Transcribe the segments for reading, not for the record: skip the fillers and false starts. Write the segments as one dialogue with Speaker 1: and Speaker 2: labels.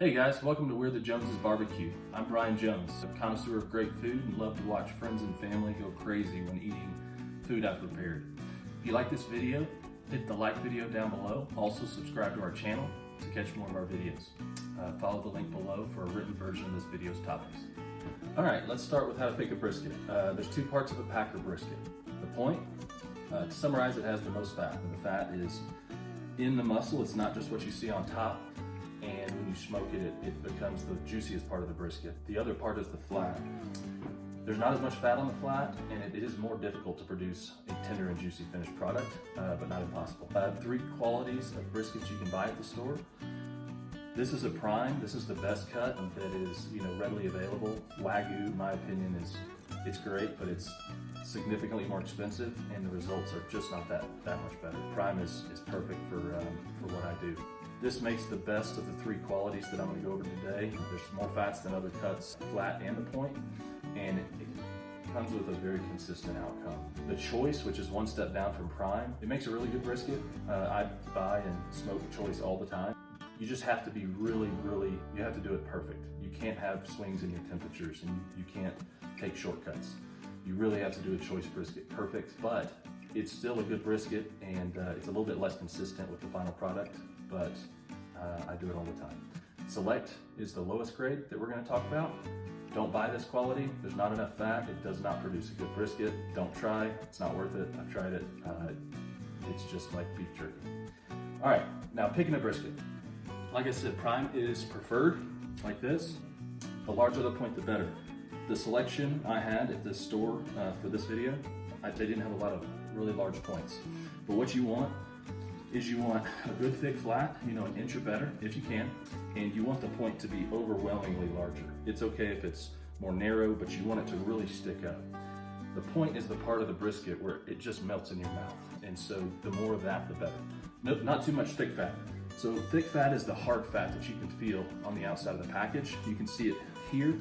Speaker 1: Hey guys, welcome to We're the Joneses Barbecue. I'm Brian Jones, a connoisseur of great food and love to watch friends and family go crazy when eating food I've prepared. If you like this video, hit the like video down below. Also subscribe to our channel to catch more of our videos. Follow the link below for a written version of this video's topics. All right, let's start with how to pick a brisket. There's two parts of a packer brisket. The point, to summarize, it has the most fat. And the fat is in the muscle. It's not just what you see on top. And when you smoke it, it becomes the juiciest part of the brisket. The other part is the flat. There's not as much fat on the flat, and it is more difficult to produce a tender and juicy finished product, but not impossible. Three qualities of briskets you can buy at the store. This is a prime. This is the best cut that is readily available. Wagyu, in my opinion, it's great, but it's significantly more expensive, and the results are just not that much better. Prime is perfect for what I do. This makes the best of the three qualities that I'm going to go over today. There's more fats than other cuts, flat and the point, and it comes with a very consistent outcome. The choice, which is one step down from prime, it makes a really good brisket. I buy and smoke choice all the time. You just have to be really, you have to do it perfect. You can't have swings in your temperatures, and you can't take shortcuts. You really have to do a choice brisket perfect, but it's still a good brisket, and it's a little bit less consistent with the final product, but I do it all the time. Select is the lowest grade that we're going to talk about. Don't buy this quality. There's not enough fat. It does not produce a good brisket. Don't try. It's not worth it. I've tried it. It's just like beef jerky. All right, now picking a brisket. Like I said, prime is preferred, like this. The larger the point, the better. The selection I had at this store for this video, they didn't have a lot of really large points. But what you want is you want a good thick flat, an inch or better if you can, and you want the point to be overwhelmingly larger. It's okay if it's more narrow, but you want it to really stick up. The point is the part of the brisket where it just melts in your mouth, and so the more of that, the better. Nope, not too much thick fat. So thick fat is the hard fat that you can feel on the outside of the package. You can see it here.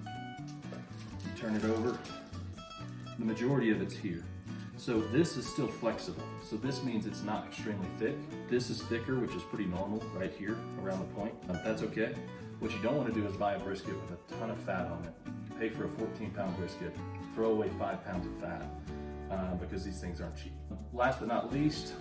Speaker 1: You turn it over. The majority of it's here. So this is still flexible. So this means it's not extremely thick. This is thicker, which is pretty normal right here around the point. That's okay. What you don't want to do is buy a brisket with a ton of fat on it. You pay for a 14-pound brisket, throw away 5 pounds of fat because these things aren't cheap. Last but not least,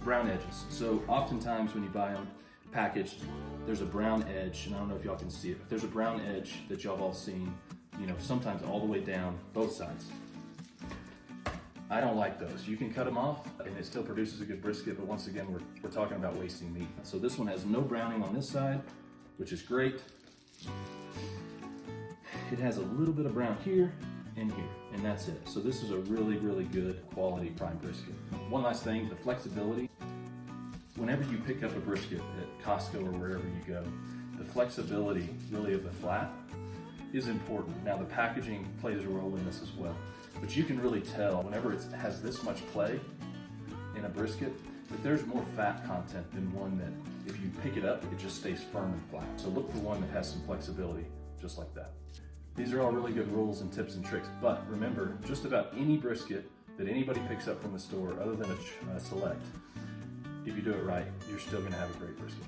Speaker 1: brown edges. So oftentimes when you buy them packaged, there's a brown edge, and I don't know if y'all can see it, but there's a brown edge that y'all have all seen, sometimes all the way down both sides. I don't like those. You can cut them off and it still produces a good brisket, but once again, we're talking about wasting meat. So this one has no browning on this side, which is great. It has a little bit of brown here and here, and that's it. So this is a really good quality prime brisket. One last thing, the flexibility. Whenever you pick up a brisket at Costco or wherever you go, the flexibility really of the flat is important. Now the packaging plays a role in this as well, but you can really tell whenever it has this much play in a brisket that there's more fat content than one that if you pick it up, it just stays firm and flat. So look for one that has some flexibility, just like that. These are all really good rules and tips and tricks, but remember, just about any brisket that anybody picks up from the store, other than a select, if you do it right, you're still gonna have a great brisket.